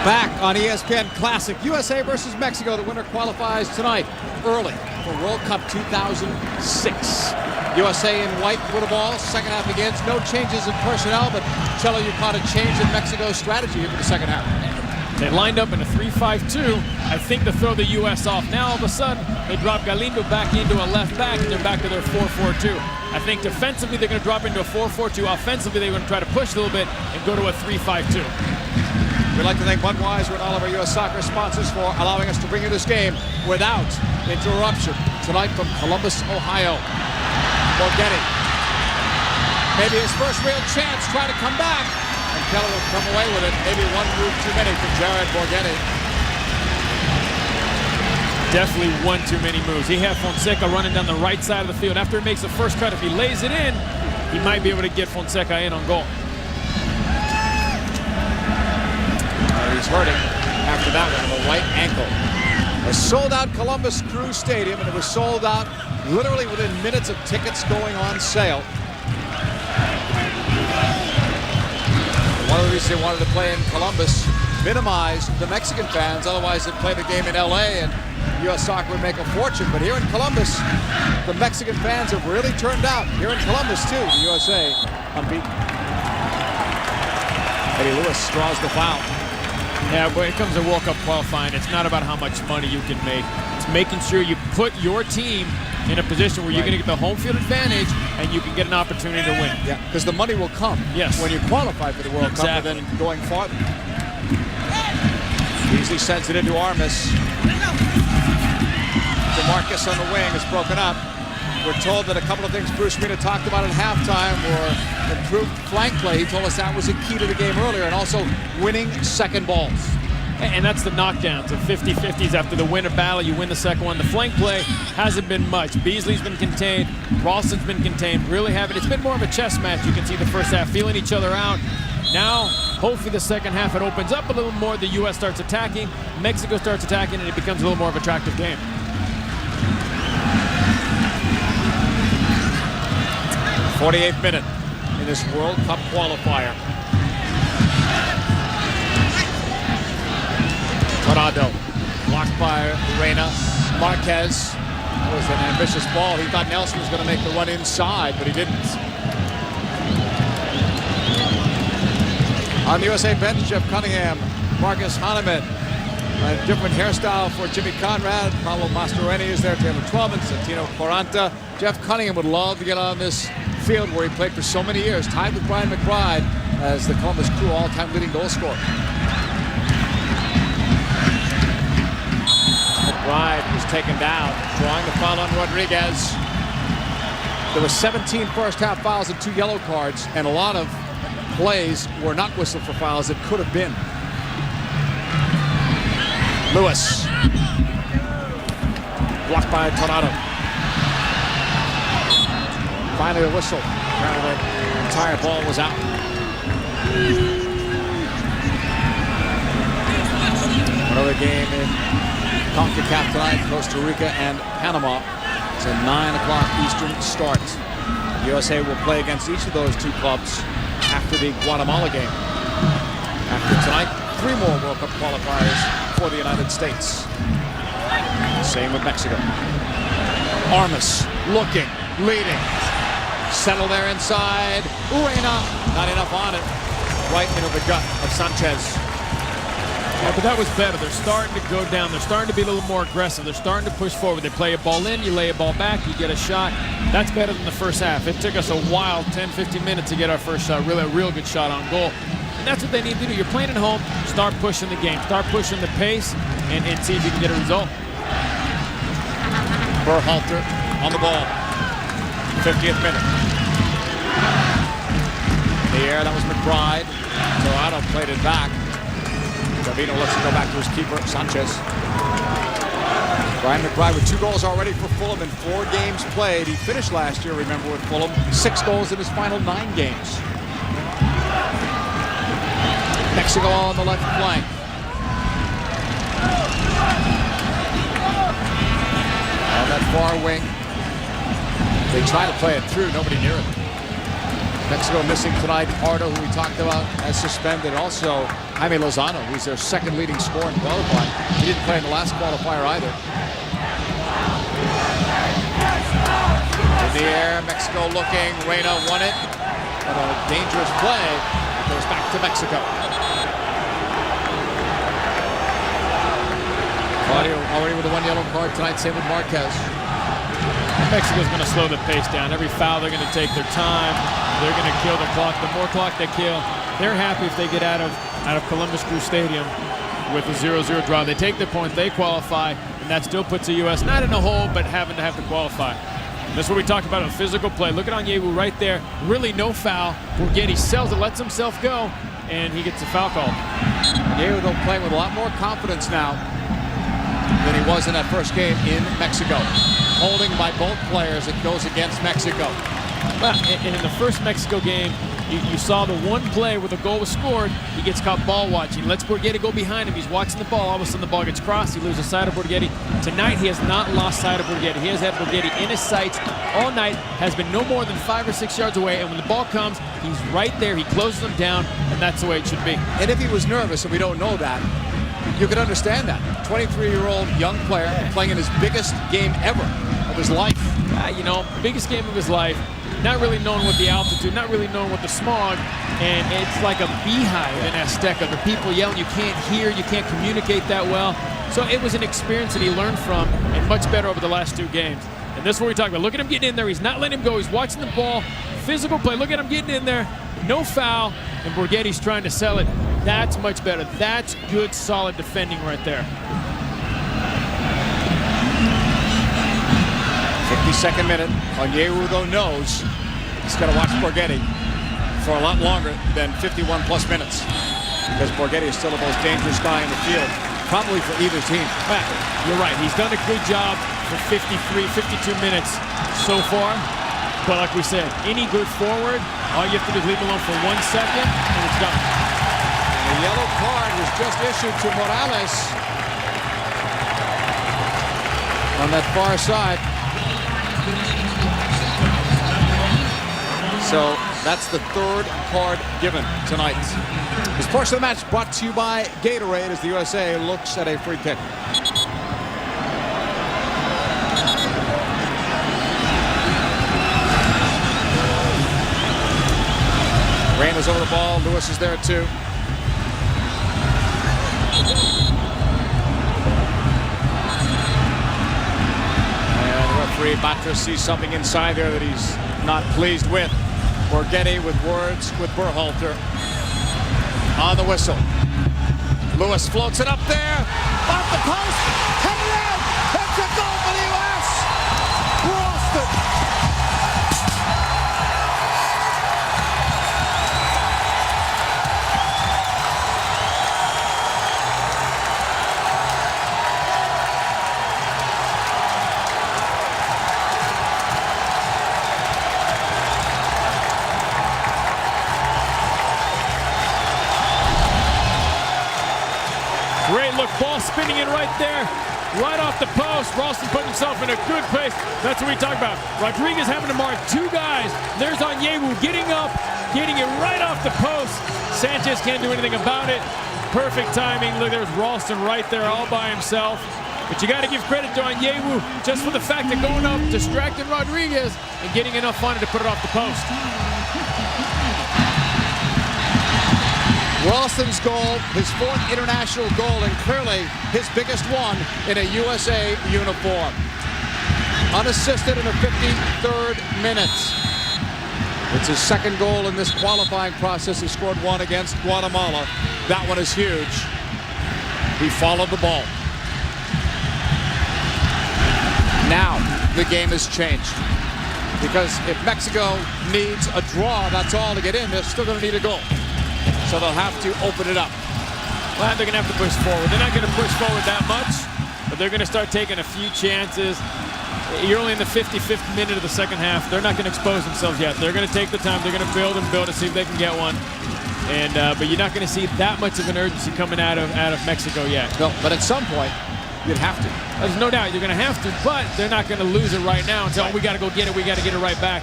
Back on ESPN Classic, USA versus Mexico. The winner qualifies tonight early for World Cup 2006. USA in white with the ball. Second half begins. No changes in personnel, but Cello, you caught a change in Mexico's strategy here for the second half. They lined up in a 3-5-2, I think, to throw the U.S. off. Now, all of a sudden, they drop Galindo back into a left back, and they're back to their 4-4-2. I think defensively, they're going to drop into a 4-4-2. Offensively, they're going to try to push a little bit and go to a 3-5-2. We'd like to thank Budweiser and all of our U.S. soccer sponsors for allowing us to bring you this game without interruption. Tonight from Columbus, Ohio, Borghetti. Maybe his first real chance, try to come back. And Keller will come away with it. Maybe one move too many for Jared Borghetti. Definitely one too many moves. He had Fonseca running down the right side of the field. After he makes the first cut, if he lays it in, he might be able to get Fonseca in on goal. He's hurting after that one, a right ankle. A sold-out Columbus Crew Stadium, and it was sold out literally within minutes of tickets going on sale. One of the reasons they wanted to play in Columbus, minimize the Mexican fans. Otherwise, they'd play the game in LA and U.S. soccer would make a fortune. But here in Columbus, the Mexican fans have really turned out. Here in Columbus, too, the USA unbeaten. Eddie Lewis draws the foul. Yeah, when it comes to World Cup qualifying, it's not about how much money you can make. It's making sure you put your team in a position where you're going to get the home field advantage and you can get an opportunity to win. Yeah, because the money will come when you qualify for the World Cup and then going farther. Beasley sends it into Armas. DeMarcus on the wing is broken up. We're told that a couple of things Bruce Arena talked about at halftime were improved flank play. He told us that was a key to the game earlier, and also winning second balls. And that's the knockdowns, the 50-50s after the win of battle. You win the second one. The flank play hasn't been much. Beasley's been contained. Ralston's been contained. Really haven't. It's been more of a chess match. You can see the first half feeling each other out. Now, hopefully the second half it opens up a little more. The U.S. starts attacking. Mexico starts attacking, and it becomes a little more of an attractive game. '48th minute in this World Cup qualifier. Torado blocked by Reina. Marquez. That was an ambitious ball. He thought Nelson was going to make the run inside, but he didn't. On the USA bench, Jeff Cunningham, Marcus Hahnemann. A different hairstyle for Jimmy Conrad. Paulo Mastroeni is there. Taylor Twellman, Santino Quaranta. Jeff Cunningham would love to get on this field where he played for so many years, tied with Brian McBride as the Columbus Crew all-time leading goal scorer. McBride was taken down, drawing the foul on Rodriguez. There were 17 first-half fouls and 2 yellow cards, and a lot of plays were not whistled for fouls that could have been. Lewis. Blocked by Torado. Finally a whistle. Apparently the entire ball was out. Another game in CONCACAF tonight, Costa Rica and Panama. It's a 9 o'clock Eastern start. The USA will play against each of those two clubs after the Guatemala game. After tonight, 3 more World Cup qualifiers for the United States. Same with Mexico. Armas looking, leading. Settle there inside. Urena, not enough on it. Right into the gut of Sanchez. Yeah, but that was better. They're starting to go down. They're starting to be a little more aggressive. They're starting to push forward. They play a ball in, you lay a ball back, you get a shot. That's better than the first half. It took us a while, 10-15 minutes to get our first shot. Really a real good shot on goal. And that's what they need to do. You're playing at home, start pushing the game. Start pushing the pace and see if you can get a result. Berhalter on the ball. 50th minute. In the air, that was McBride. Dorado played it back. Gavino lets it go back to his keeper, Sanchez. Brian McBride with 2 goals already for Fulham in 4 games played. He finished last year, remember, with Fulham. 6 goals in his final 9 games. Mexico on the left flank. On that far wing. They try to play it through, nobody near it. Mexico missing tonight. Pardo, who we talked about, as suspended. Also, Jaime Lozano, who's their second leading scorer in qualifying. He didn't play in the last qualifier either. In the air, Mexico looking. Reyna won it. And a dangerous play. It goes back to Mexico. Claudio already with a 1 yellow card tonight. Same with Marquez. Mexico's going to slow the pace down. Every foul, they're going to take their time. They're going to kill the clock. The more clock they kill, they're happy if they get out of Columbus Crew Stadium with a 0-0 draw. They take their point, they qualify, and that still puts the U.S. not in a hole, but having to have to qualify. And that's what we talked about, a physical play. Look at Onyewu right there. Really no foul. Borghetti sells it, lets himself go, and he gets a foul call. Onyewu, though, playing with a lot more confidence now than he was in that first game in Mexico. Holding by both players, it goes against Mexico. Well, and in the first Mexico game, you saw the one play where the goal was scored. He gets caught ball watching. Lets Borghetti go behind him. He's watching the ball. All of a sudden, the ball gets crossed. He loses sight of Borghetti. Tonight, he has not lost sight of Borghetti. He has had Borghetti in his sights all night, has been no more than 5 or 6 yards away, and when the ball comes, he's right there. He closes him down, and that's the way it should be. And if he was nervous, and we don't know that, you could understand that. 23-year-old young player playing in his biggest game ever of his life. You know, biggest game of his life. Not really knowing what the altitude, not really knowing what the smog, and it's like a beehive in Azteca. The people yelling, you can't hear, you can't communicate that well. So it was an experience that he learned from, and much better over the last 2 games. And this is what we talk about. Look at him getting in there. He's not letting him go. He's watching the ball. Physical play. Look at him getting in there. No foul, and Borghetti's trying to sell it. That's much better. That's good, solid defending right there. 52nd minute. Onyewu, though, knows he's got to watch Borghetti for a lot longer than 51-plus minutes, because Borghetti is still the most dangerous guy in the field, probably for either team. Well, you're right. He's done a good job for 53, 52 minutes so far. But like we said, any good forward, all you have to do is leave him alone for 1 second, and it's done. And a yellow card was just issued to Morales on that far side. So that's the 3rd card given tonight. This portion of the match brought to you by Gatorade as the USA looks at a free kick. Rain is over the ball. Lewis is there too. And the referee Matra sees something inside there that he's not pleased with. Borghetti with words with Berhalter on the whistle. Lewis floats it up there, off the post, headed in. It's a goal for the U.S. Ralston. Great look, ball spinning in right there, right off the post. Ralston putting himself in a good place. That's what we talk about. Rodriguez having to mark 2 guys. There's Onyewu getting up, getting it right off the post. Sanchez can't do anything about it. Perfect timing. Look, there's Ralston right there all by himself. But you got to give credit to Onyewu just for the fact that going up, distracting Rodriguez, and getting enough on it to put it off the post. Ralston's goal, his 4th international goal, and clearly his biggest one in a USA uniform. Unassisted in the 53rd minute. It's his 2nd goal in this qualifying process. He scored 1 against Guatemala. That one is huge. He followed the ball. Now the game has changed, because if Mexico needs a draw, that's all to get in, they're still going to need a goal. So they'll have to open it up. Well, they're going to have to push forward. They're not going to push forward that much, but they're going to start taking a few chances. You're only in the 55th minute of the second half. They're not going to expose themselves yet. They're going to take the time. They're going to build and build to see if they can get one. And but you're not going to see that much of an urgency coming out of Mexico yet. No, but at some point, you'd have to. There's no doubt you're going to have to, but they're not going to lose it right now and say, oh, we got to go get it. We got to get it right back.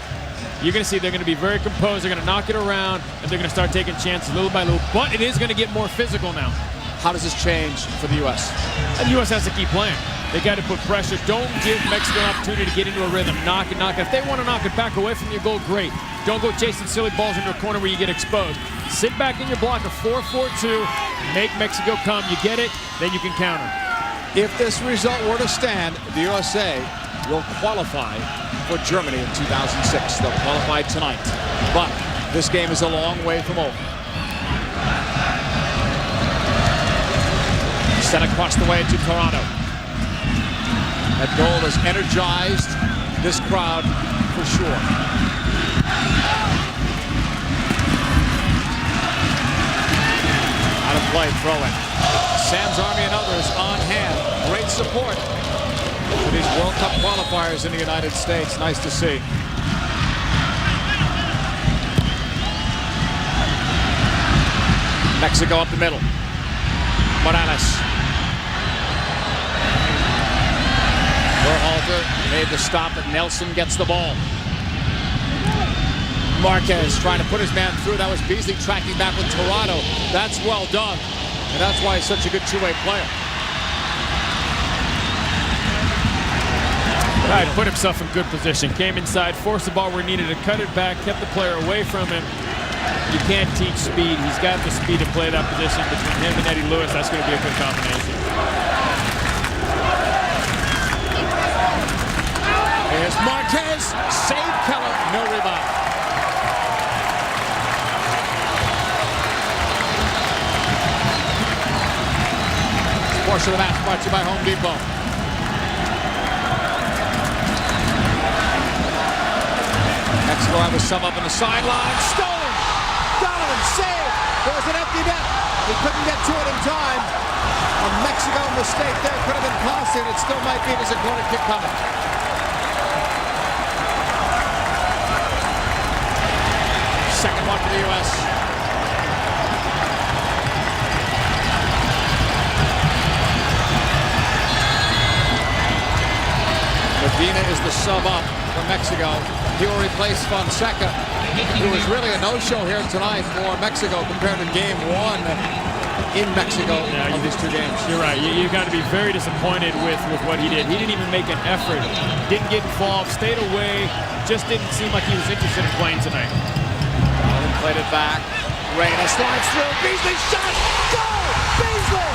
You're going to see they're going to be very composed. They're going to knock it around, and they're going to start taking chances little by little. But it is going to get more physical now. How does this change for the U.S.? And the U.S. has to keep playing. They got to put pressure. Don't give Mexico an opportunity to get into a rhythm. Knock it, knock it. If they want to knock it back away from your goal, great. Don't go chasing silly balls into a corner where you get exposed. Sit back in your block of 4-4-2. Make Mexico come. You get it, then you can counter. If this result were to stand, the USA will qualify for Germany in 2006. They'll qualify tonight. But this game is a long way from over. Sent across the way to Toronto. That goal has energized this crowd for sure. Out of play, throw in. Sam's Army and others on hand. Great support for these World Cup qualifiers in the United States. Nice to see. Mexico up the middle. Morales. Berhalter made the stop, but Nelson gets the ball. Marquez trying to put his man through. That was Beasley tracking back with Toronto. That's well done. And that's why he's such a good two-way player. Right, put himself in good position. Came inside, forced the ball where he needed to cut it back, kept the player away from him. You can't teach speed. He's got the speed to play that position. Between him and Eddie Lewis, that's going to be a good combination. Here's Marquez. Save Keller. No rebound. Portion of the match brought to you by Home Depot. Mexico have a sub up on the sideline. Stolen. Donovan save. There was an empty net. He couldn't get to it in time. A Mexico mistake there could have been costly, and it still might be. There's a corner kick coming. Second one for the U.S. Medina is the sub up for Mexico. He will replace Fonseca, who was really a no-show here tonight for Mexico compared to game one in Mexico of these two games. You're right. You got to be very disappointed with what he did. He didn't even make an effort. Didn't get involved. Stayed away. Just didn't seem like he was interested in playing tonight. Played it back. Reyna slides through. Beasley shot. Goal! Beasley!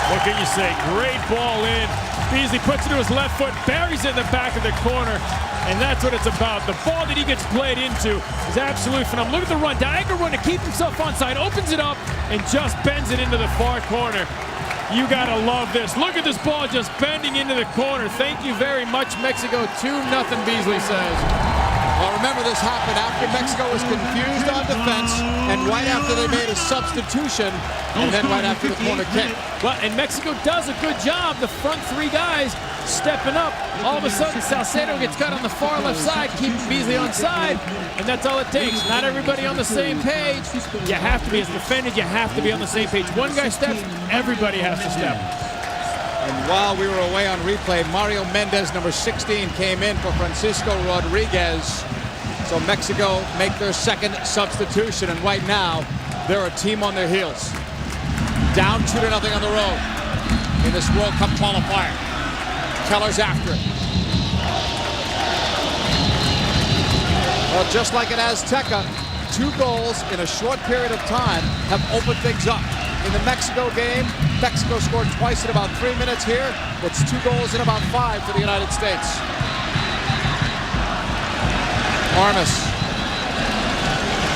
What can you say? Great ball in. Beasley puts it to his left foot, buries it in the back of the corner, and that's what it's about. The ball that he gets played into is absolutely phenomenal. Look at the run, diagonal run to keep himself onside, opens it up, and just bends it into the far corner. You gotta love this. Look at this ball just bending into the corner. Thank you very much, Mexico. 2-0, Beasley says. Well, remember this happened after Mexico was confused on defense and right after they made a substitution and then right after the corner kick. Well, and Mexico does a good job. The front three guys stepping up. All of a sudden, Salcedo gets cut on the far left side, keeping Beasley on side, and that's all it takes. Not everybody on the same page. You have to be, as defenders, you have to be on the same page. One guy steps, everybody has to step. And while we were away on replay, Mario Mendez, number 16, came in for Francisco Rodriguez. So Mexico make their second substitution, and right now, they're a team on their heels. Down 2-0 on the road in this World Cup qualifier. Keller's after it. Well, just like at Azteca, 2 goals in a short period of time have opened things up. In the Mexico game, Mexico scored twice in about 3 minutes here. It's 2 goals in about 5 for the United States. Armas.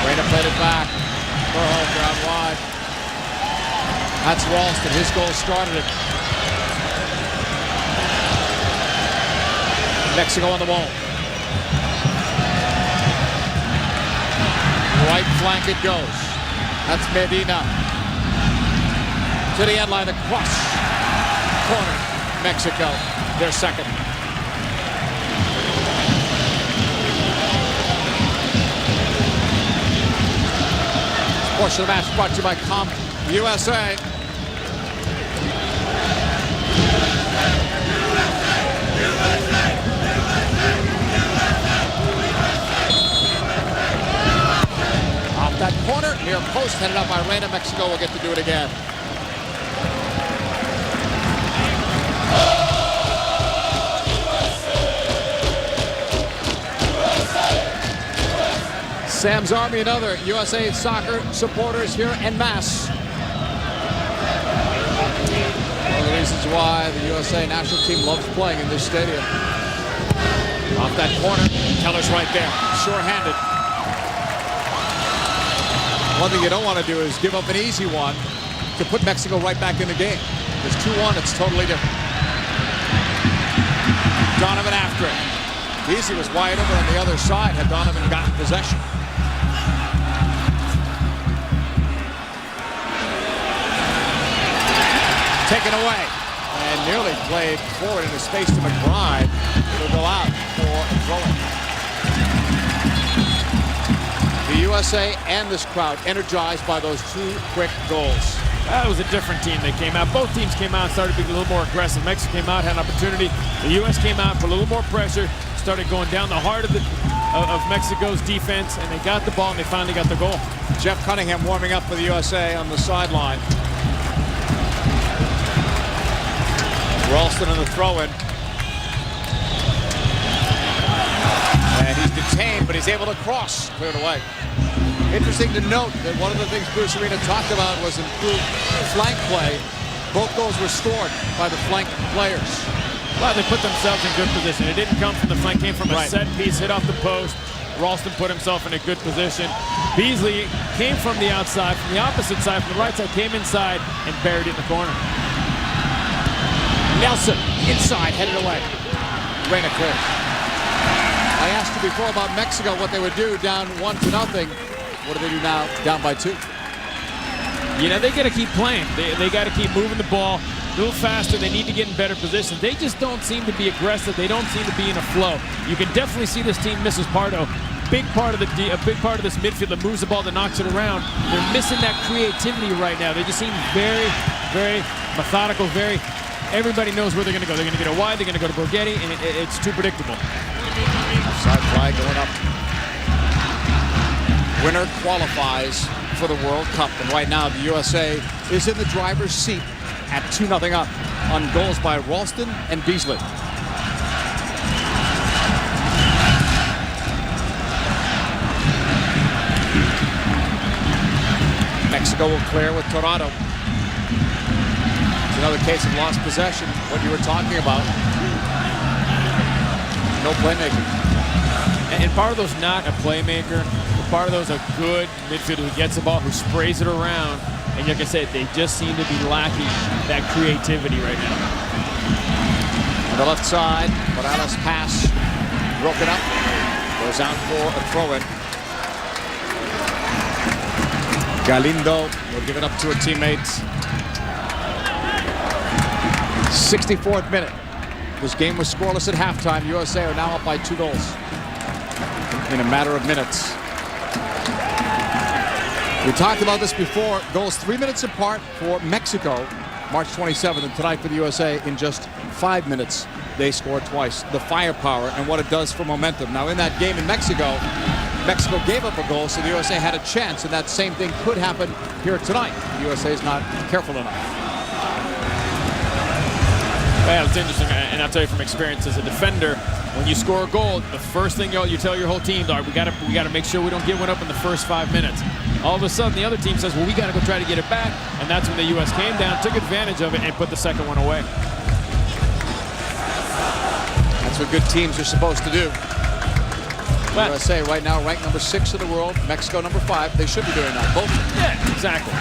Reyna played it back. Berhalter out wide. That's Ralston. His goal started it. Mexico on the ball. Right flank it goes. That's Medina. To the end line, the cross. Corner. Mexico, their second. This portion of the match brought to you by Comp USA. Off that corner, near post, headed up by Reina. Mexico will get to do it again. Sam's Army and other USA soccer supporters here en masse. One of the reasons why the USA national team loves playing in this stadium. Off that corner, Teller's right there, sure-handed. One thing you don't want to do is give up an easy one to put Mexico right back in the game. There's 2-1, it's totally different. Donovan after it. Beasley was wide open on the other side had Donovan gotten possession. Taken away and nearly played forward into space to McBride. It'll go out for a throw-in. The USA and this crowd energized by those 2 quick goals. That was a different team that came out. Both teams came out and started being a little more aggressive. Mexico came out, had an opportunity. The U.S. came out, put a little more pressure, started going down the heart of Mexico's defense, and they got the ball and they finally got the goal. Jeff Cunningham warming up for the USA on the sideline. Ralston on the throw-in. And he's detained, but he's able to cross. Cleared away. Interesting to note that one of the things Bruce Arena talked about was improved flank play. Both goals were scored by the flank players. Well, they put themselves in good position. It didn't come from the flank, it came from a set piece, hit off the post. Ralston put himself in a good position. Beasley came from the outside, from the opposite side, from the right side, came inside and buried it in the corner. Nelson, inside, headed away. Reina clears. I asked you before about Mexico, what they would do down 1-0. What do they do now, down by 2? You know, they got to keep playing. They got to keep moving the ball a little faster. They need to get in better position. They just don't seem to be aggressive. They don't seem to be in a flow. You can definitely see this team misses Pardo. A big part of this midfield that moves the ball, that knocks it around. They're missing that creativity right now. They just seem very, very methodical, everybody knows where they're going to go. They're going to get it wide, they're going to go to Borghetti, and it's too predictable. Offside flag going up. Winner qualifies for the World Cup, and right now the USA is in the driver's seat at 2-0 up on goals by Ralston and Beasley. Mexico will clear with Torado. It's another case of lost possession, what you were talking about. No playmaker. And part of those not a playmaker, but part of those a good midfielder who gets the ball, who sprays it around. And like I said, they just seem to be lacking that creativity right now. On the left side, Morales' pass broken up, goes out for a throw-in. Galindo will give it up to a teammate. 64th minute. This game was scoreless at halftime. USA are now up by 2 goals in a matter of minutes. We talked about this before. Goals 3 minutes apart for Mexico, March 27th, and tonight for the USA in just 5 minutes. They scored twice. The firepower and what it does for momentum. Now in that game in Mexico, Mexico gave up a goal, so the USA had a chance, and that same thing could happen here tonight. The USA is not careful enough. Well, it's interesting, and I'll tell you from experience as a defender, when you score a goal, the first thing you tell your whole team, all right, we got to make sure we don't get one up in the first 5 minutes. All of a sudden, the other team says, well, we got to go try to get it back, and that's when the U.S. came down, took advantage of it, and put the second one away. That's what good teams are supposed to do. Well, USA right now ranked number 6 in the world, Mexico number 5. They should be doing that, both. Yeah, exactly.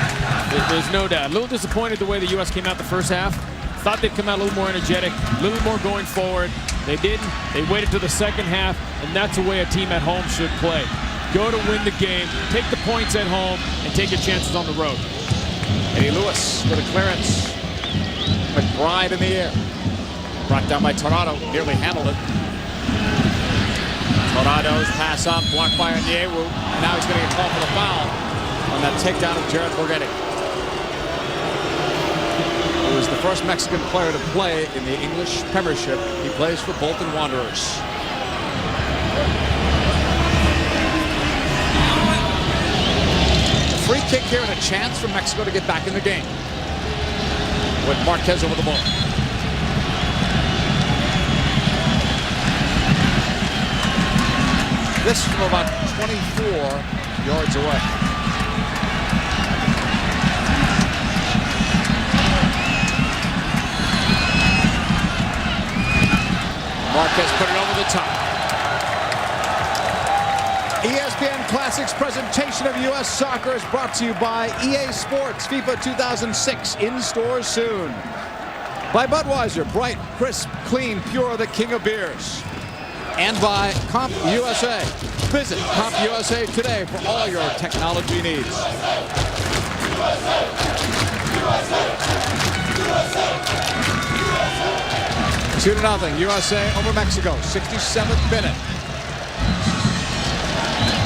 There's no doubt. A little disappointed the way the U.S. came out the first half. Thought they'd come out a little more energetic, a little more going forward. They didn't. They waited till the second half, and that's the way a team at home should play. Go to win the game, take the points at home, and take your chances on the road. Eddie Lewis with a clearance. McBride in the air. Brought down by Torado. Nearly handled it. Torado's pass up, blocked by Onyewu. And now he's going to get called for the foul on that takedown of Jared Borghetti. He was the first Mexican player to play in the English Premiership. He plays for Bolton Wanderers. A free kick here and a chance for Mexico to get back in the game. With Marquez over the ball. This from about 24 yards away. Marquez put it over the top. ESPN Classics presentation of U.S. Soccer is brought to you by EA Sports FIFA 2006, in stores soon. By Budweiser, bright, crisp, clean, pure, the king of beers. And by Comp USA. Visit Comp USA today for all your technology needs. 2-0, USA over Mexico, 67th minute.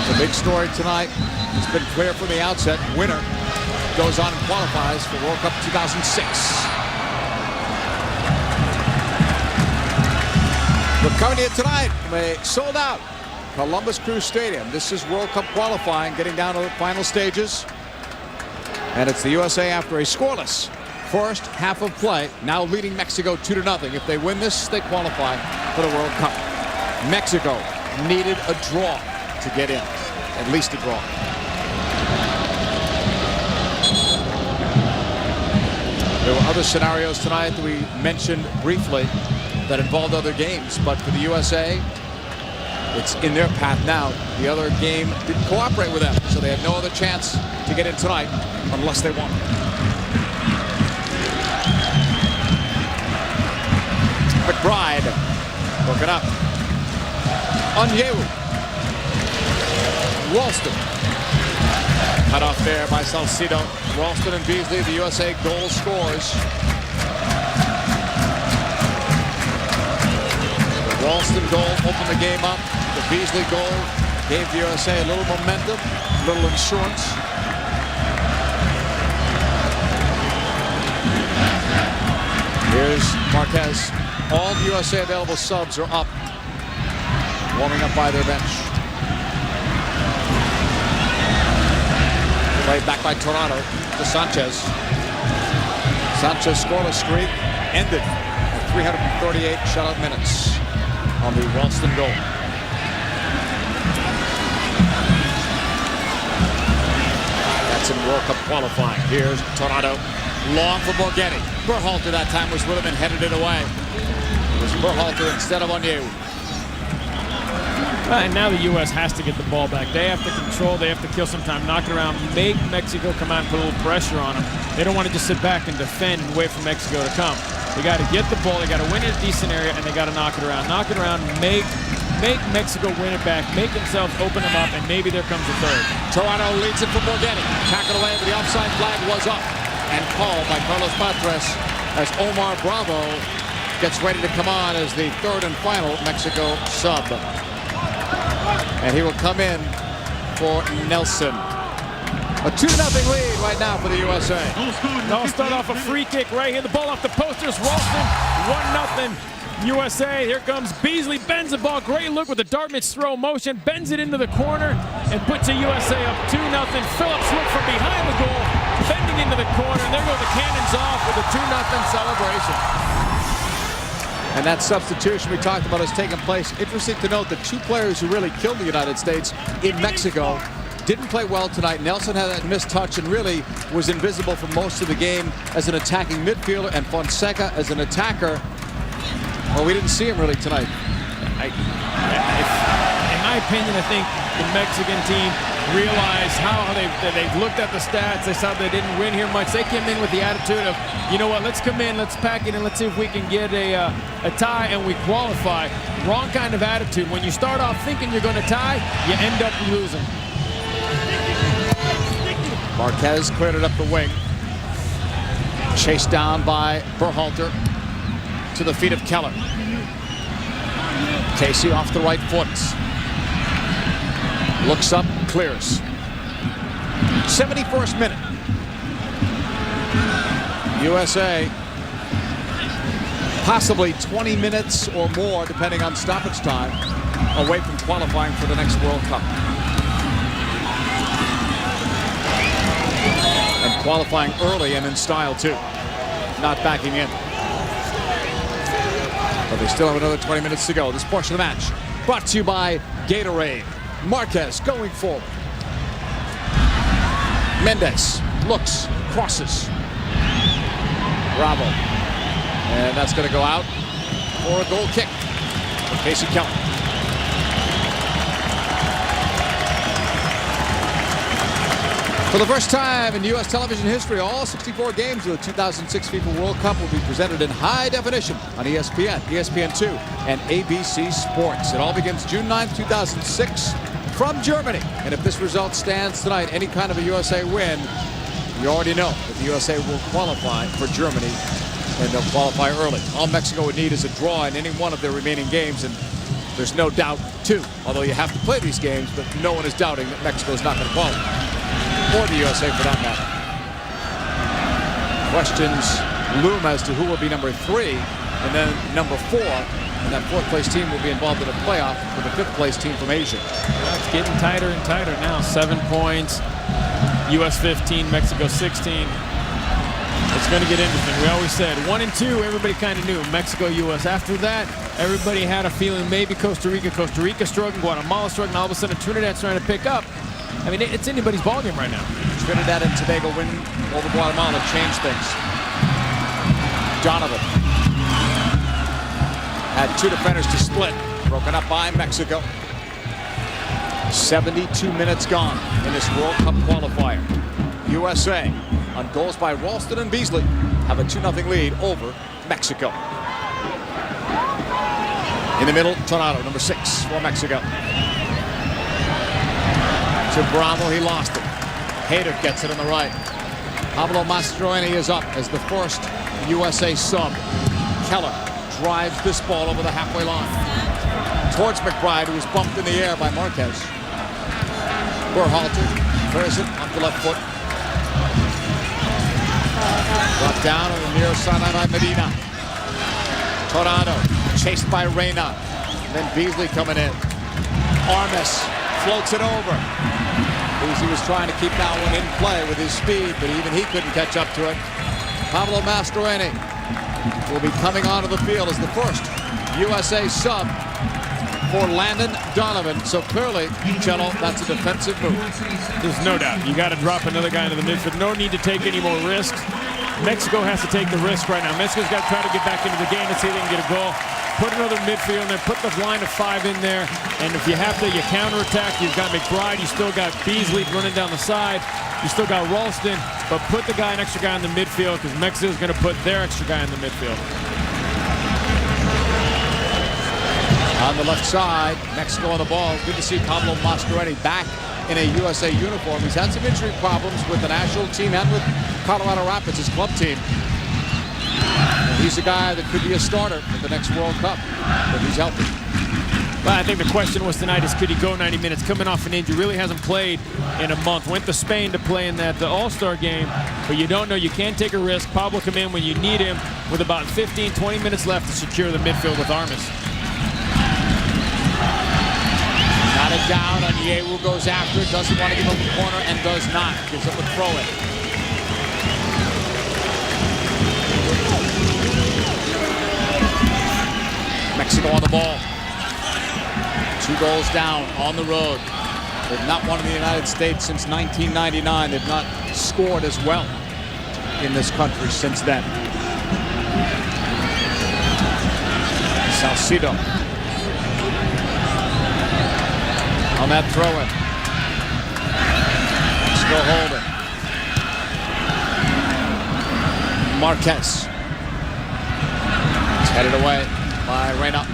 The big story tonight, it's been clear from the outset, winner goes on and qualifies for World Cup 2006. We're coming to you tonight from a sold-out Columbus Crew Stadium. This is World Cup qualifying, getting down to the final stages. And it's the USA after a scoreless first half of play, now leading Mexico 2-0. If they win this, they qualify for the World Cup. Mexico needed a draw to get in, at least a draw. There were other scenarios tonight that we mentioned briefly that involved other games, but for the USA, it's in their path now. The other game didn't cooperate with them, so they had no other chance to get in tonight unless they won. McBride broke it up. Onyewu. Ralston. Cut off there by Salcido. Ralston and Beasley, the USA goal scores. The Ralston goal opened the game up. The Beasley goal gave the USA a little momentum, a little insurance. Here's Marquez. All the USA available subs are up, warming up by their bench. Played back by Toronto to Sanchez. Sanchez scoreless streak ended at 338 shutout minutes on the Ralston goal. That's in World Cup qualifying. Here's Toronto. Long for Borghetti. Berhalter that time was with him and headed it away. It was Berhalter instead of Onyewu. And now the U.S. has to get the ball back. They have to control. They have to kill some time, knock it around, make Mexico come out and put a little pressure on them. They don't want to just sit back and defend and wait for Mexico to come. They got to get the ball. They got to win in a decent area, and they got to knock it around. Knock it around, make Mexico win it back, make themselves open them up, and maybe there comes a third. Toronto leads it for Borghetti. Tackled away, but the offside flag was up and called by Carlos Patres as Omar Bravo gets ready to come on as the third and final Mexico sub. And he will come in for Nelson. A 2-0 lead right now for the USA. They'll start off a free kick right here. The ball off the posters. Ralston, 1-0 USA. Here comes Beasley. Bends the ball. Great look with the Dartmouth throw motion. Bends it into the corner and puts the USA up 2-0. Phillips look from behind the goal. Bending into the corner. And there go the cannons off with a 2-0 celebration. And that substitution we talked about has taken place. Interesting to note that two players who really killed the United States in Mexico didn't play well tonight. Nelson had that missed touch and really was invisible for most of the game as an attacking midfielder, and Fonseca as an attacker. Well, we didn't see him really tonight. In my opinion, I think the Mexican team realize how they've looked at the stats. They saw they didn't win here much. They came in with the attitude of, you know what, let's come in, let's pack it, and let's see if we can get a tie and we qualify. Wrong kind of attitude. When you start off thinking you're going to tie, you end up losing. Marquez cleared it up the wing. Chased down by Berhalter to the feet of Keller. Casey off the right foot. Looks up, clears. 71st minute. USA possibly 20 minutes or more, depending on stoppage time, away from qualifying for the next World Cup. And qualifying early and in style, too. Not backing in. But they still have another 20 minutes to go. This portion of the match brought to you by Gatorade. Marquez going forward. Mendes looks, crosses. Bravo. And that's going to go out for a goal kick for Casey Keller. For the first time in U.S. television history, all 64 games of the 2006 FIFA World Cup will be presented in high definition on ESPN, ESPN2, and ABC Sports. It all begins June 9th, 2006 from Germany. And if this result stands tonight, any kind of a USA win, you already know that the USA will qualify for Germany, and they'll qualify early. All Mexico would need is a draw in any one of their remaining games, and there's no doubt, too, although you have to play these games, but no one is doubting that Mexico's not going to qualify. Or the USA, for that matter. Questions loom as to who will be number 3 and then number 4. And that 4th place team will be involved in a playoff with the 5th place team from Asia. Well, it's getting tighter and tighter now. 7 points, US 15, Mexico 16. It's going to get interesting. We always said 1 and 2, everybody kind of knew. Mexico, US. After that, everybody had a feeling maybe Costa Rica struggling, Guatemala struggling, all of a sudden Trinidad's trying to pick up. I mean, it's anybody's ballgame right now. Trinidad and Tobago win over Guatemala changed things. Donovan had 2 defenders to split, broken up by Mexico. 72 minutes gone in this World Cup qualifier. USA, on goals by Ralston and Beasley, have a 2-0 lead over Mexico. In the middle, Tornado, number 6 for Mexico. To Bravo, he lost it. Hayter gets it on the right. Pablo Mastroeni is up as the first USA sub. Keller drives this ball over the halfway line towards McBride, who was bumped in the air by Marquez. Berhalter clears it off the left foot. Brought down on the near sideline by Medina. Tornado chased by Reyna. Then Beasley coming in. Armas floats it over. Beasley was trying to keep that one in play with his speed, but even he couldn't catch up to it. Pablo Mastroeni will be coming onto the field as the first USA sub for Landon Donovan. So clearly, Cello, that's a defensive move. There's no doubt. You got to drop another guy into the midfield. No need to take any more risks. Mexico has to take the risk right now. Mexico's got to try to get back into the game and see if they can get a goal. Put another midfield in there, put the line of 5 in there, and if you have to, you counterattack. You've got McBride, you still got Beasley running down the side, you still got Ralston, but put the guy, an extra guy in the midfield, because Mexico's going to put their extra guy in the midfield. On the left side, Mexico on the ball. Good to see Pablo Mastroeni back in a USA uniform. He's had some injury problems with the national team and with Colorado Rapids, his club team. He's a guy that could be a starter for the next World Cup if he's healthy. Well, I think the question was tonight is could he go 90 minutes? Coming off an injury, really hasn't played in a month. Went to Spain to play in that All-Star game, but you don't know. You can't take a risk. Pablo come in when you need him with about 15, 20 minutes left to secure the midfield with Armas. Knotted down, Onyewu goes after it, doesn't want to give up the corner and does not. Gives up a throw-in. Mexico on the ball. 2 goals down on the road. They've not won in the United States since 1999. They've not scored as well in this country since then. Salcido on that throw-in. Mexico holding. Marquez. It's headed away by Reyna.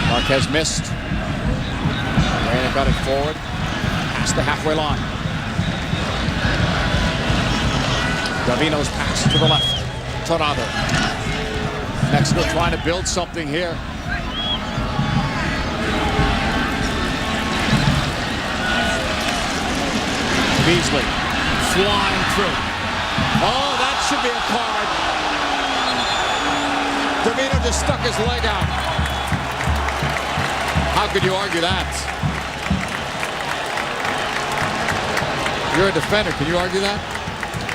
Marquez missed. Reyna got it forward. Past the halfway line. Davino's pass to the left. Torado. Mexico trying to build something here. Beasley flying through. Oh, that should be a card. Davino just stuck his leg out. How could you argue that? You're a defender. Can you argue that?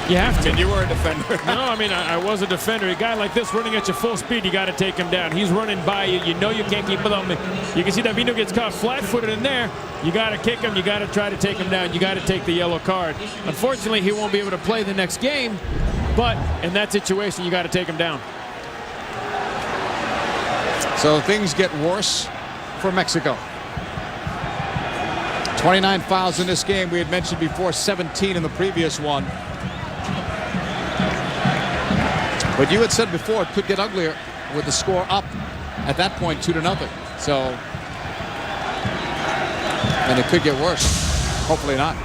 You have to. I mean, you were a defender. No, I mean, I was a defender. A guy like this running at your full speed, you got to take him down. He's running by you. You know you can't keep up with him. You can see Davino gets caught flat-footed in there. You got to kick him. You got to try to take him down. You got to take the yellow card. Unfortunately, he won't be able to play the next game. But in that situation, you got to take him down. So things get worse for Mexico. 29 fouls in this game. We had mentioned before 17 in the previous one. But you had said before it could get uglier with the score up at that point 2-0. So, and it could get worse. Hopefully not.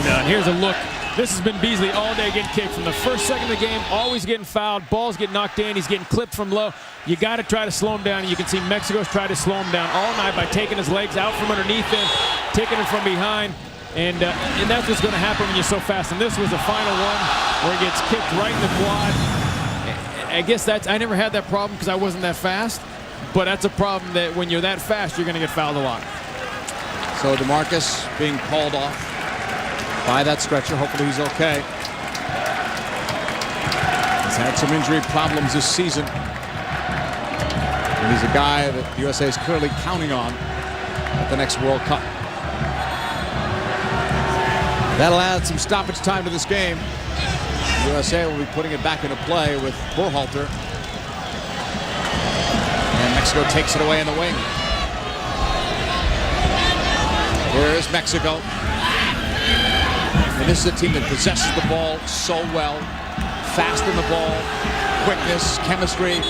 No, and here's a look. This has been Beasley all day getting kicked from the first second of the game, always getting fouled, balls get knocked in, he's getting clipped from low. You got to try to slow him down, and you can see Mexico's tried to slow him down all night by taking his legs out from underneath him, taking him from behind, and that's what's going to happen when you're so fast. And this was the final one where he gets kicked right in the quad. I guess I never had that problem because I wasn't that fast, but that's a problem that when you're that fast, you're going to get fouled a lot. So DeMarcus being called off by that stretcher. Hopefully he's okay. He's had some injury problems this season. And he's a guy that the USA is clearly counting on at the next World Cup. That'll add some stoppage time to this game. The USA will be putting it back into play with Berhalter. And Mexico takes it away in the wing. Here is Mexico. And this is a team that possesses the ball so well. Fast in the ball, quickness, chemistry.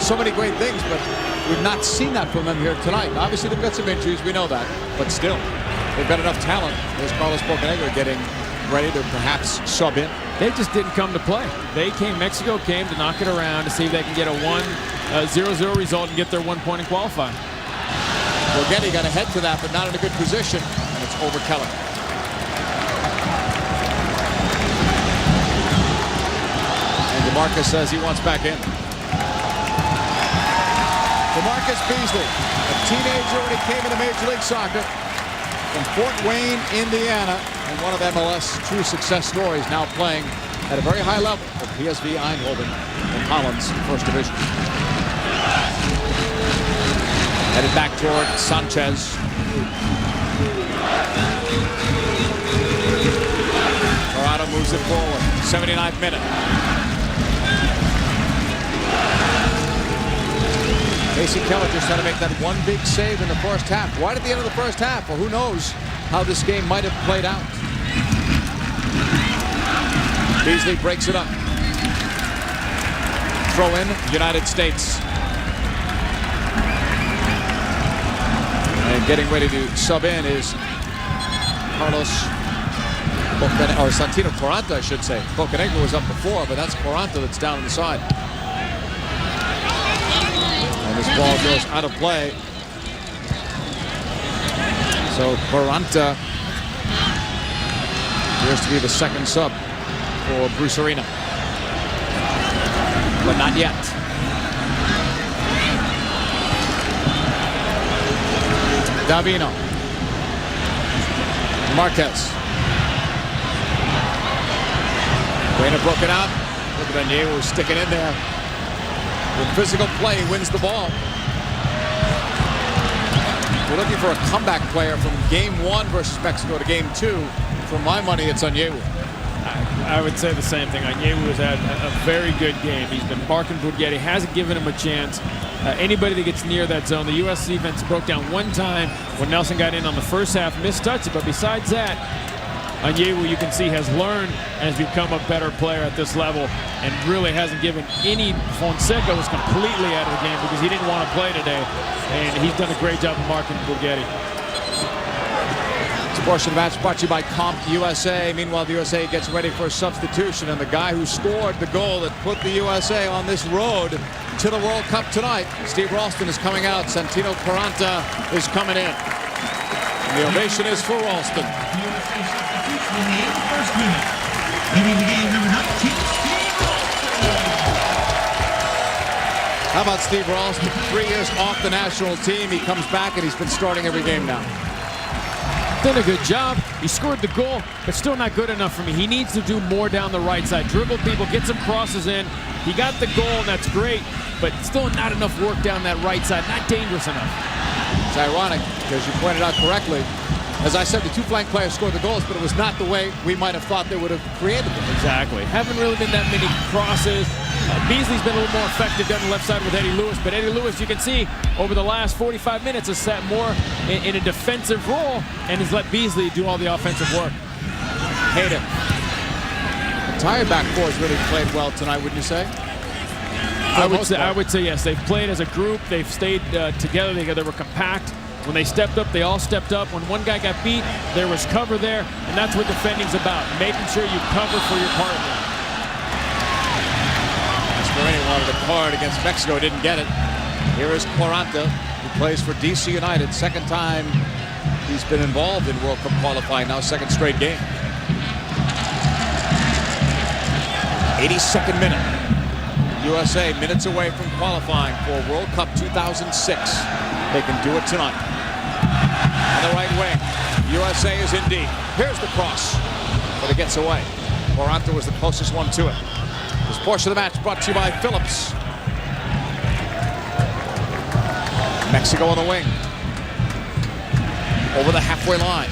So many great things, but we've not seen that from them here tonight. Obviously, they've got some injuries. We know that. But still, they've got enough talent. There's Carlos Bocanegra getting ready to perhaps sub in. They just didn't come to play. Mexico came to knock it around to see if they can get a 1-0-0 result and get their 1 point in qualifying. Well, again, he got ahead to that, but not in a good position, and it's over Keller. And DeMarcus says he wants back in. DeMarcus Beasley, a teenager when he came into Major League Soccer from Fort Wayne, Indiana, and one of MLS true success stories, now playing at a very high level for PSV Eindhoven in Holland's first division. Headed back toward Sanchez. Torado moves it forward. 79th minute. Casey Keller just had to make that one big save in the first half. Right at the end of the first half. Well, who knows how this game might have played out. Beasley breaks it up. Throw in, United States. And getting ready to sub in is Carlos Bocanegra, or Santino Quaranta, I should say. Bocanegra was up before, but that's Quaranta that's down on the side. And this ball goes out of play. So Quaranta appears to be the second sub for Bruce Arena. But not yet. Davino. Marquez. Reyna broke it out. Look at Onyewu sticking in there. With physical play, wins the ball. We're looking for a comeback player from game 1 versus Mexico to game 2. For my money, it's Onyewu. I would say the same thing. Onyewu has had a very good game. He's been barking Borghetti, hasn't given him a chance. Anybody that gets near that zone, the U.S. defense broke down one time when Nelson got in on the first half, missed touch it, but besides that, Onyewu, you can see, has learned and has become a better player at this level and really hasn't given any. Fonseca was completely out of the game because he didn't want to play today, and he's done a great job of marking Bugatti. This portion of the match brought to you by Comp USA. Meanwhile, the USA gets ready for a substitution, and the guy who scored the goal that put the USA on this road to the World Cup tonight, Steve Ralston, is coming out. Santino Quaranta is coming in. And the ovation is for Ralston. First minute. Leading the game, number 19, Steve Ralston. How about Steve Ralston? 3 years off the national team. He comes back and he's been starting every game now. Done a good job. He scored the goal, but still not good enough for me. He needs to do more down the right side. Dribble people, get some crosses in. He got the goal, and that's great, but still not enough work down that right side. Not dangerous enough. It's ironic, because you pointed out correctly. As I said, the two flank players scored the goals, but it was not the way we might have thought they would have created them. Exactly. Haven't really been that many crosses. Beasley's been a little more effective down the left side with Eddie Lewis, but Eddie Lewis, you can see, over the last 45 minutes has sat more in a defensive role and has let Beasley do all the offensive work. Hate him. The entire back four has really played well tonight, wouldn't you say? I would say yes. They've played as a group. They've stayed together. They were compact. When they stepped up, they all stepped up. When one guy got beat, there was cover there, and that's what defending's about, making sure you cover for your partner. Mascherini wanted a card against Mexico, didn't get it. Here is Quaranta, who plays for DC United. Second time he's been involved in World Cup qualifying, now second straight game. 82nd minute. USA minutes away from qualifying for World Cup 2006. They can do it tonight. On the right wing, USA is in deep. Here's the cross, but it gets away. Quaranta was the closest one to it. This portion of the match brought to you by Phillips. Mexico on the wing. Over the halfway line.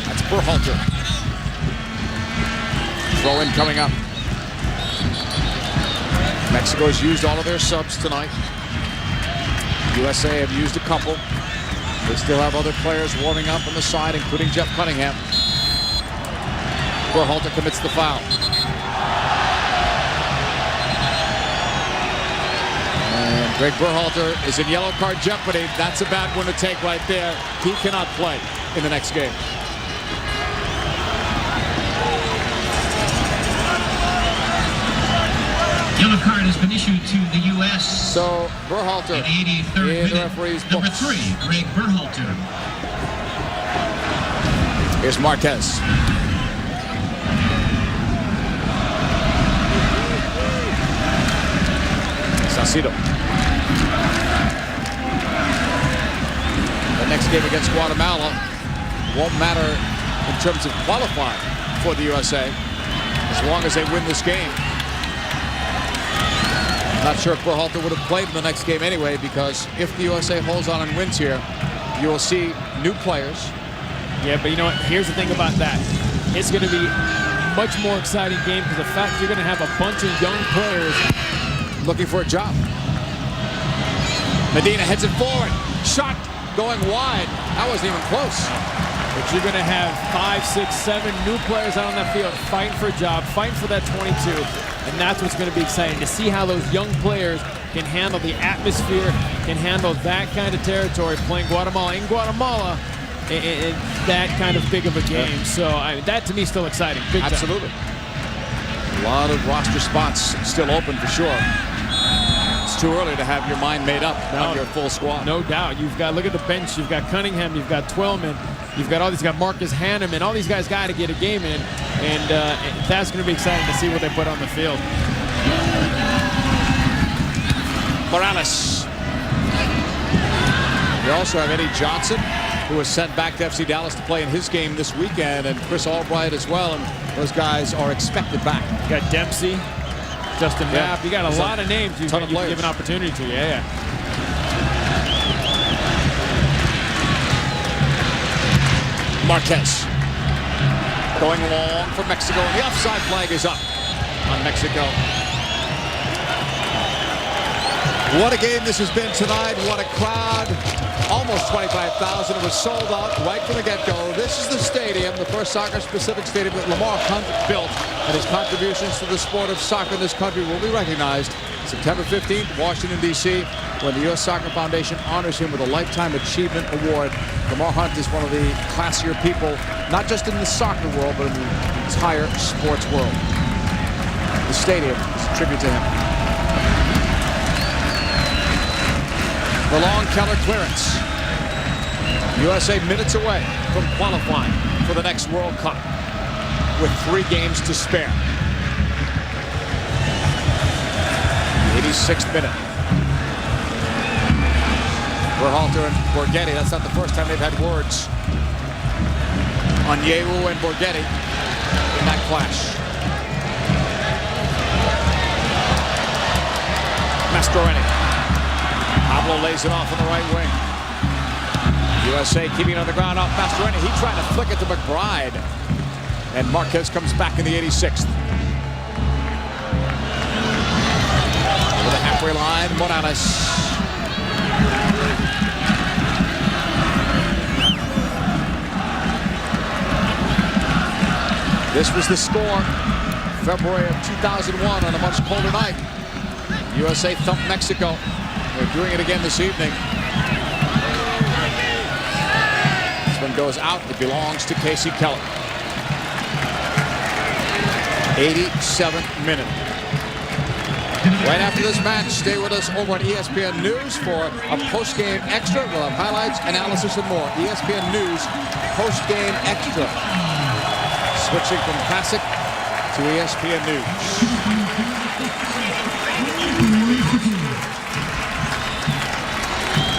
That's Berhalter. Throw in coming up. Mexico has used all of their subs tonight. USA have used a couple. They still have other players warming up on the side, including Jeff Cunningham. Berhalter commits the foul. And Greg Berhalter is in yellow card jeopardy. That's a bad one to take right there. He cannot play in the next game. Yellow card has been issued to the U.S. So Berhalter in the 83rd in the minute. referee's Number books. 3, Greg Berhalter. Here's Marquez. Saucedo. The next game against Guatemala won't matter in terms of qualifying for the USA as long as they win this game. Not sure if Berhalter would have played in the next game anyway, because if the USA holds on and wins here, you will see new players. Yeah, but you know what? Here's the thing about that. It's going to be a much more exciting game because the fact you're going to have a bunch of young players looking for a job. Medina heads it forward. Shot going wide. That wasn't even close. But you're going to have 5, 6, 7 new players out on that field fighting for a job, fighting for that 22. And that's what's going to be exciting, to see how those young players can handle the atmosphere, can handle that kind of territory, playing Guatemala in Guatemala in that kind of big of a game. Yeah. So that to me is still exciting. Big Absolutely. Time. A lot of roster spots still open for sure. It's too early to have your mind made up on your full squad. No doubt. You've got, look at the bench. You've got Cunningham. You've got Twellman. You've got all these guys, Marcus Hanneman. All these guys got to get a game in. And that's going to be exciting to see what they put on the field. Morales. We also have Eddie Johnson, who was sent back to FC Dallas to play in his game this weekend, and Chris Albright as well, and those guys are expected back. You got Dempsey, Justin Knapp. You got a lot of names you've given opportunity to. Yeah. Marquez going long for Mexico, and the offside flag is up on Mexico. What a game this has been tonight. What a crowd. Almost 25,000. It was sold out right from the get-go. This is the stadium, the first soccer-specific stadium that Lamar Hunt built, and his contributions to the sport of soccer in this country will be recognized September 15th, Washington, D.C., when the U.S. Soccer Foundation honors him with a Lifetime Achievement Award. Lamar Hunt is one of the classier people, not just in the soccer world, but in the entire sports world. The stadium is a tribute to him. The long Keller clearance. USA minutes away from qualifying for the next World Cup with 3 games to spare. 86th minute. Berhalter and Borghetti. That's not the first time they've had words on Yewu and Borghetti in that clash. Mastroeni. Pablo lays it off on the right wing. USA keeping it on the ground off Mastroeni. He tried to flick it to McBride. And Marquez comes back in the 86th. Over the halfway line, Morales. This was the score, February of 2001 on a much colder night. USA thumped Mexico. They're doing it again this evening. This one goes out. It belongs to Casey Keller. 87th minute. Right after this match, stay with us over on ESPN News for a post-game extra. We'll have highlights, analysis, and more. ESPN News post-game extra. Switching from Classic to ESPN News.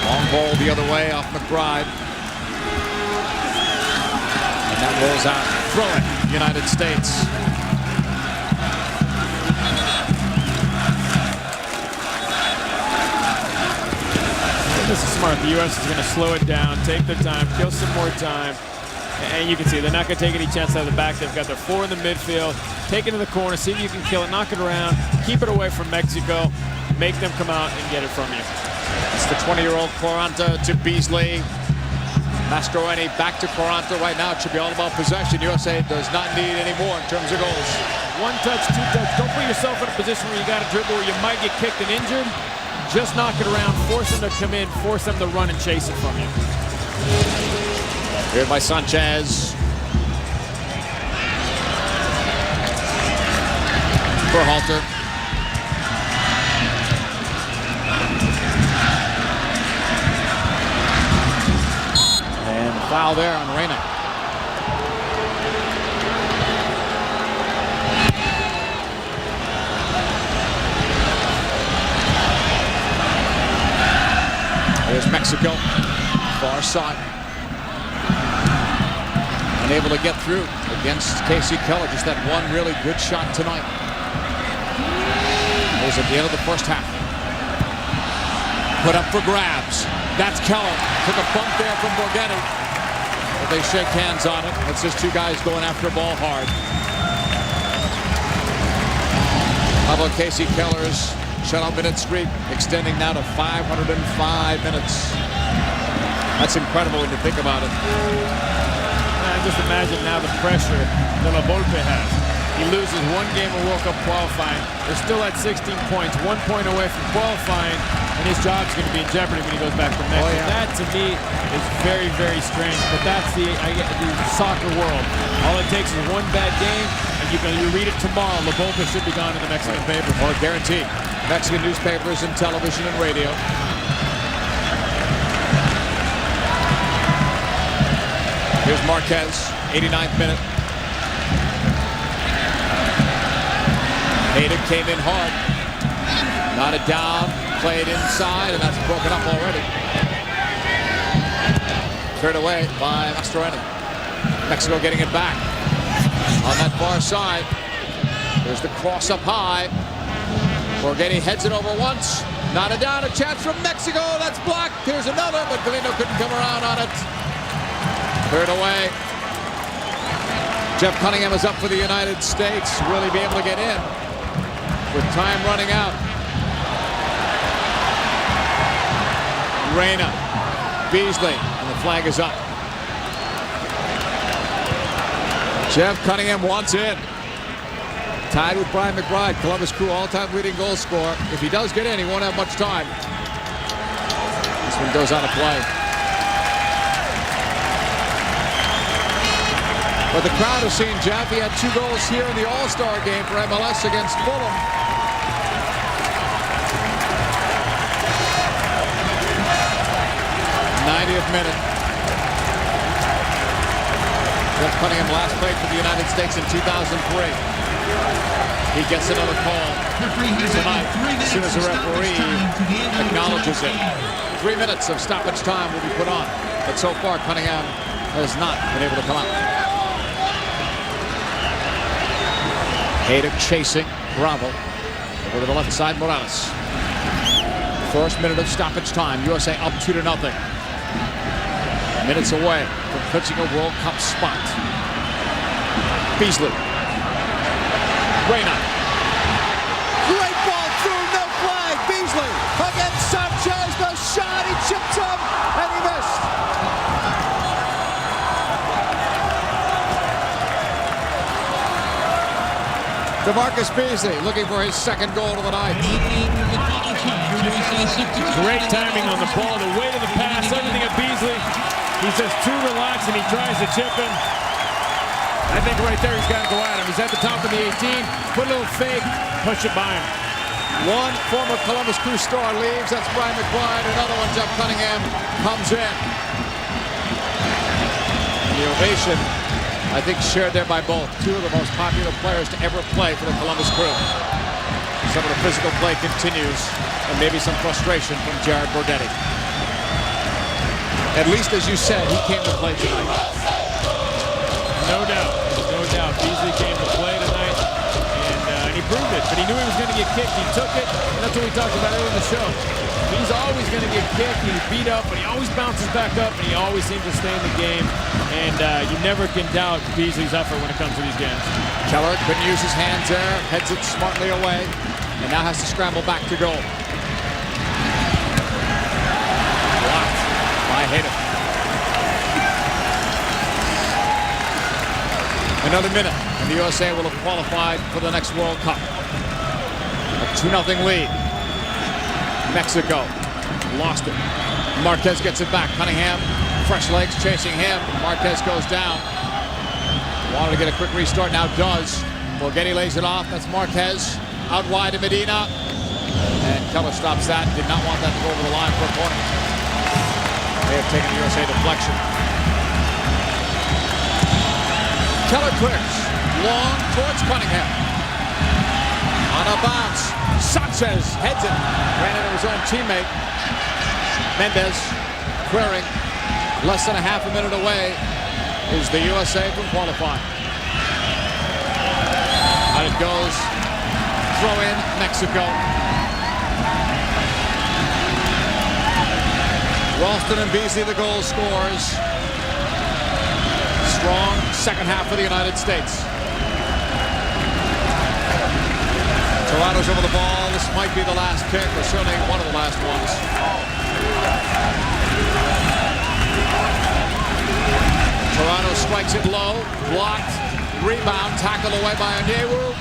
Long ball the other way off McBride. And that rolls out. Throw it, United States. This is smart. The U.S. is going to slow it down, take their time, kill some more time. And you can see they're not going to take any chance out of the back. They've got their 4 in the midfield. Take it to the corner, see if you can kill it, knock it around, keep it away from Mexico, make them come out and get it from you. It's the 20-year-old Quaranta to Beasley. Mastroeni back to Quaranta right now. It should be all about possession. USA does not need any more in terms of goals. 1 touch, 2 touch. Don't put yourself in a position where you got to dribble where you might get kicked and injured. Just knock it around, force them to come in, force them to run and chase it from you. Here by Sanchez. Berhalter. And a foul there on Reyna. Here's Mexico, far side. Unable to get through against Casey Keller. Just that one really good shot tonight. It was at the end of the first half. Put up for grabs. That's Keller. Took a bump there from Borghetti. But they shake hands on it. It's just 2 guys going after a ball hard. How about Casey Keller's shutout minute streak extending now to 505 minutes. That's incredible when you think about it. Just imagine now the pressure that La Volpe has. He loses 1 game of World Cup qualifying. They're still at 16 points, 1 point away from qualifying, and his job's going to be in jeopardy when he goes back from Mexico. Oh, yeah. That, to me, is very, very strange. But that's the soccer world. All it takes is 1 bad game, and you read it tomorrow. La Volpe should be gone in the Mexican paper. Or guaranteed. Mexican newspapers and television and radio. Here's Marquez, 89th minute. Hayden came in hard. Knotted down, played inside, and that's broken up already. Cleared away by Mastroeni. Mexico getting it back. On that far side, there's the cross up high. Borghetti heads it over once. Knotted down, a chance from Mexico. That's blocked. Here's another, but Galeno couldn't come around on it. Cleared away. Jeff Cunningham is up for the United States. Really be able to get in with time running out. Reyna. Beasley. And the flag is up. Jeff Cunningham wants in. Tied with Brian McBride, Columbus Crew all-time leading goal scorer. If he does get in, he won't have much time. This one goes out of play. But the crowd has seen Jeff. He had 2 goals here in the All-Star game for MLS against Fulham. '90th minute. Jeff Cunningham last played for the United States in 2003. He gets another call tonight as soon as the referee acknowledges it. 3 minutes of stoppage time will be put on. But so far, Cunningham has not been able to come out. Haydock chasing Bravo. Over to the left side, Morales. First minute of stoppage time. USA up 2-0. Minutes away from clinching a World Cup spot. Beasley. Reyna. Great ball through, no flag. Beasley against Sanchez. The shot, he chipped him, and he missed. DeMarcus Beasley looking for his second goal of the night. Great timing on the ball, the weight of the pass, everything at Beasley. He says too relaxed and he tries to chip in. I think right there he's got to go at him. He's at the top of the 18, put a little fake, push it by him. One former Columbus Crew star leaves. That's Brian McBride. Another one, Jeff Cunningham, comes in. The ovation, I think, shared there by both. 2 of the most popular players to ever play for the Columbus Crew. Some of the physical play continues, and maybe some frustration from Jared Bordetti. At least, as you said, he came to play tonight. No doubt, no doubt. Beasley came to play tonight, and he proved it. But he knew he was going to get kicked. He took it, and that's what we talked about earlier in the show. He's always going to get kicked. He's beat up, but he always bounces back up, and he always seems to stay in the game. And you never can doubt Beasley's effort when it comes to these games. Keller couldn't use his hands there, heads it smartly away, and now has to scramble back to goal. Blocked by Haydock. Another minute, and the USA will have qualified for the next World Cup. A 2-0 lead. Mexico lost it. Marquez gets it back. Cunningham, fresh legs chasing him. Marquez goes down. Wanted to get a quick restart, now does. Borgetti lays it off. That's Marquez. Out wide to Medina. And Keller stops that. Did not want that to go over the line for a corner. They have taken the USA deflection. Keller clears. Long towards Cunningham. On a bounce. Sanchez heads it. Ran into his own teammate. Mendez clearing. Less than a half a minute away is the USA from qualifying. Out it goes. Throw in Mexico. Ralston and Beasley the goal scorers. Strong second half for the United States. Toronto's over the ball. This might be the last kick, or certainly one of the last ones. Toronto strikes it low, blocked, rebound, tackled away by Onyewu.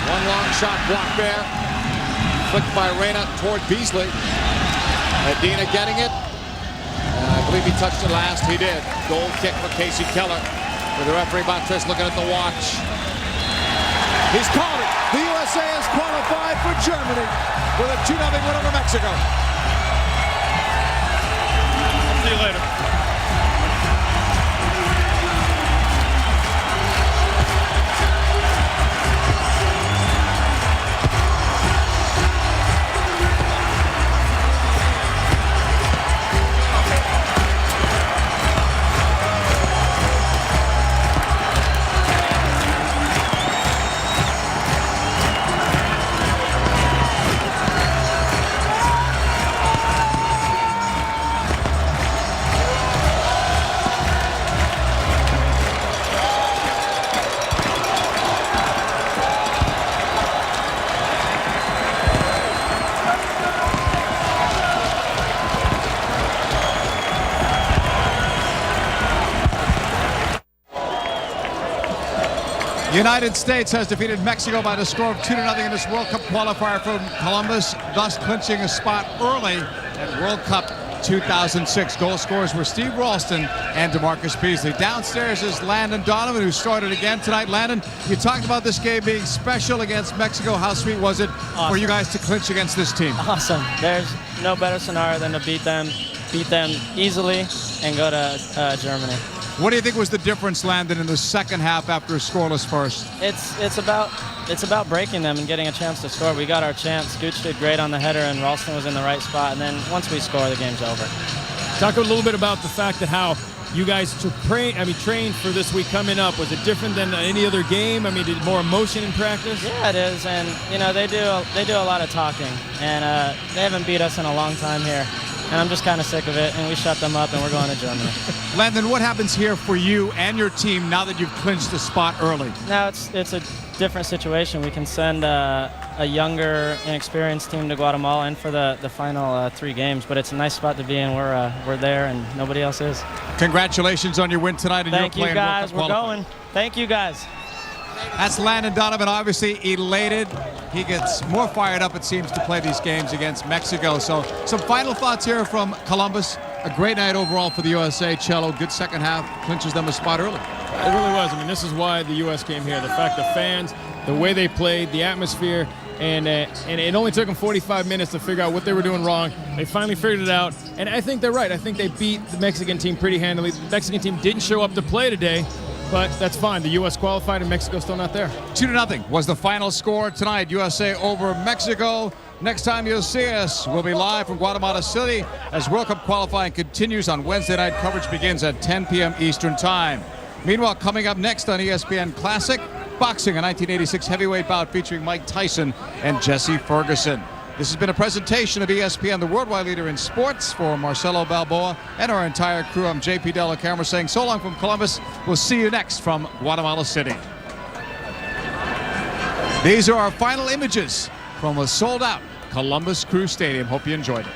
One long shot blocked there. Flicked by Reyna toward Beasley. Medina getting it. I believe he touched it last. He did. Goal kick for Casey Keller. With the referee Batres looking at the watch. He's called it. The USA has qualified for Germany with a 2-0 win over Mexico. See you later. United States has defeated Mexico by the score of 2-0 in this World Cup qualifier from Columbus, thus clinching a spot early at World Cup 2006. Goal scorers were Steve Ralston and DeMarcus Beasley. Downstairs is Landon Donovan, who started again tonight. Landon, you talked about this game being special against Mexico. How sweet was it for you guys to clinch against this team? Awesome. There's no better scenario than to beat them easily and go to Germany. What do you think was the difference, Landon, in the second half after a scoreless first? It's about breaking them and getting a chance to score. We got our chance. Gooch did great on the header, and Ralston was in the right spot. And then once we score, the game's over. Talk a little bit about the fact that how you guys trained for this week coming up. Was it different than any other game? I mean, did more emotion in practice? Yeah, it is. And you know, they do a lot of talking, and they haven't beat us in a long time here. And I'm just kind of sick of it, and we shut them up, and we're going to Germany. Landon, what happens here for you and your team now that you've clinched the spot early? Now it's a different situation. We can send a younger, inexperienced team to Guatemala and for the final 3 games, but it's a nice spot to be in. We're there, and nobody else is. Congratulations on your win tonight. And Thank your you, guys. We're going. Thank you, guys. That's Landon Donovan, obviously elated. He gets more fired up, it seems, to play these games against Mexico. So some final thoughts here from Columbus. A great night overall for the USA. Cello, good second half, clinches them a spot early. It really was. I mean, this is why the U.S. came here. The fact the fans, the way they played, the atmosphere, and it only took them 45 minutes to figure out what they were doing wrong. They finally figured it out, and I think they're right. I think they beat the Mexican team pretty handily. The Mexican team didn't show up to play today, but that's fine. The U.S. qualified and Mexico's still not there. 2-0 was the final score tonight. USA over Mexico. Next time you'll see us, we'll be live from Guatemala City as World Cup qualifying continues on Wednesday night. Coverage begins at 10 p.m. Eastern Time. Meanwhile, coming up next on ESPN Classic, boxing, a 1986 heavyweight bout featuring Mike Tyson and Jesse Ferguson. This has been a presentation of ESPN, the worldwide leader in sports. For Marcelo Balboa and our entire crew, I'm JP Della Camera saying so long from Columbus. We'll see you next from Guatemala City. These are our final images from a sold-out Columbus Crew Stadium. Hope you enjoyed it.